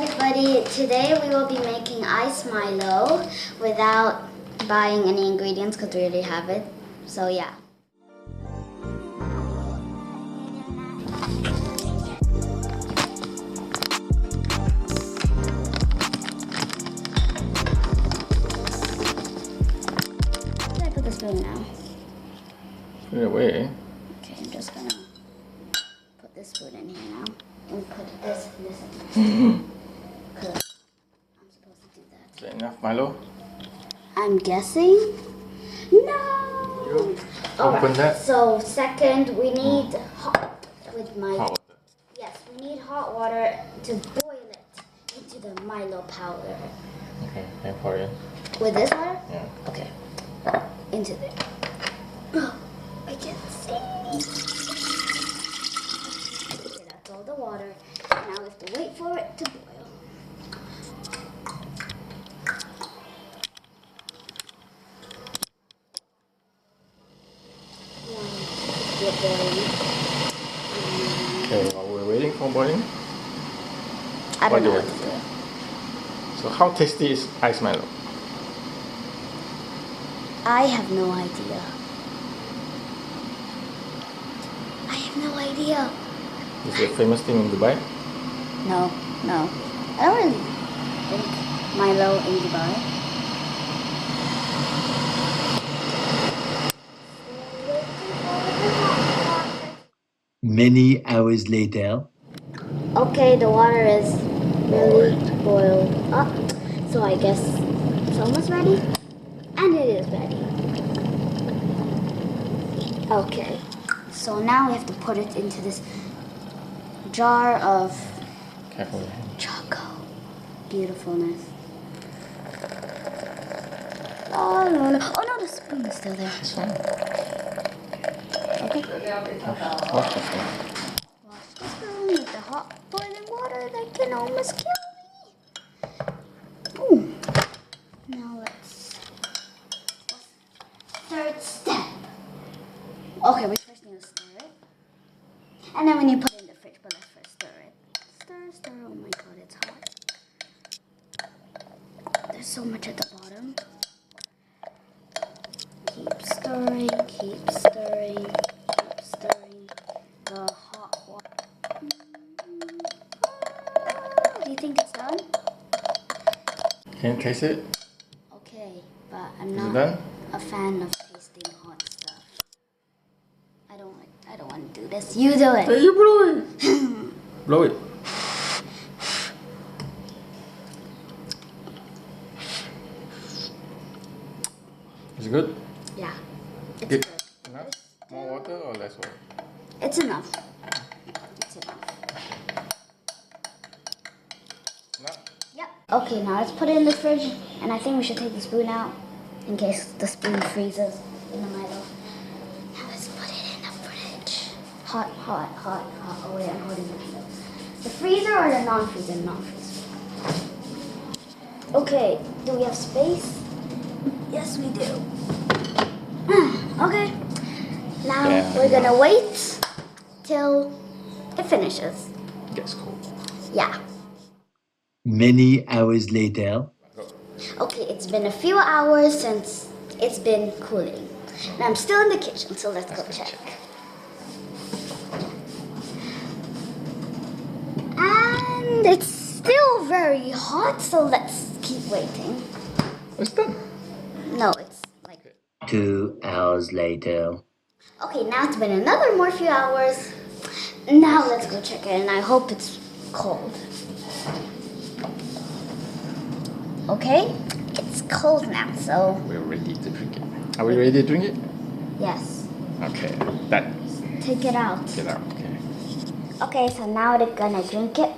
everybody, today we will be making Ice Milo without buying any ingredients because we already have it. So yeah. Where do I put the spoon now? Put it away. Okay, I'm just gonna put this spoon in here now. And put this in there. Because I'm supposed to do that. Is that enough Milo? I'm guessing. No! You All open right. that. So second, we need hot with my... Hot water. Yes, we need hot water to boil it into the Milo powder. Okay, I pour it. With this water? Yeah. Okay. Into there. Oh, I can't see. Okay, that's all the water. Now we have to wait for it to boil. Get boiling. Okay, while we're waiting for boiling. I don't know What what do to you do. So how tasty is Ice Milo? I have no idea. I have no idea. Is it a famous thing in Dubai? No. I don't really drink Milo in Dubai. Many hours later. Okay, the water is really boiled up. So I guess it's almost ready. And it is ready. Okay. So now we have to put it into this jar of Careful. choco beautifulness. Oh no, oh no, the spoon is still there. It's fine. Okay. Wash the spoon. Wash the spoon with the hot boiling water that can almost kill me. Ooh. Now let's third step. Okay, we first need to stir it. And then we need to put it in the fridge, but let's first stir it. Stir, oh my god, it's hot. There's so much at the bottom. Keep stirring, keep stirring, keep stirring the hot water. Do you think it's done? Can you taste it? Okay, but I'm Is it not done? a fan of tasting hot stuff. I don't want to do this. You do it. Hey, you blow it. Blow it. Is it good? Yeah, it's Good. good. Enough? More water or less water? It's enough. It's enough. Enough? Yep. Okay, now let's put it in the fridge, and I think we should take the spoon out in case the spoon freezes in the Milo. Now let's put it in the fridge. Hot. Oh wait, I'm holding the Milo. The freezer or the non-freezer? Non-freezer. Okay, do we have space? Yes, we do. Okay. Now Yeah, we're gonna wait till it finishes. It gets cold. Yeah. Many hours later. Go. Okay, it's been a few hours since it's been cooling. And I'm still in the kitchen, so let's go check. And it's still very hot, so let's keep waiting. It's done. No, it's like... 2 hours later. Okay, now it's been another more few hours. Now let's go check it, and I hope it's cold. Okay, it's cold now, so We're ready to drink it. Are we ready to drink it? yes. Okay. That. Take it out. Get out. Okay. Okay, so now they're gonna drink it.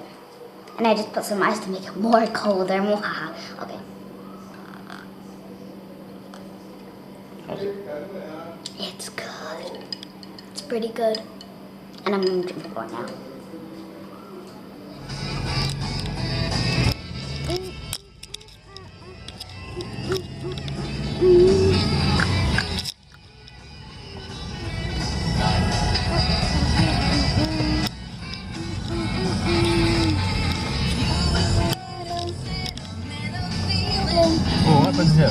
And I just put some ice to make it more colder. Mwahaha. Okay. How's it? It's good. It's pretty good. And I'm gonna drink more now.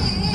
here.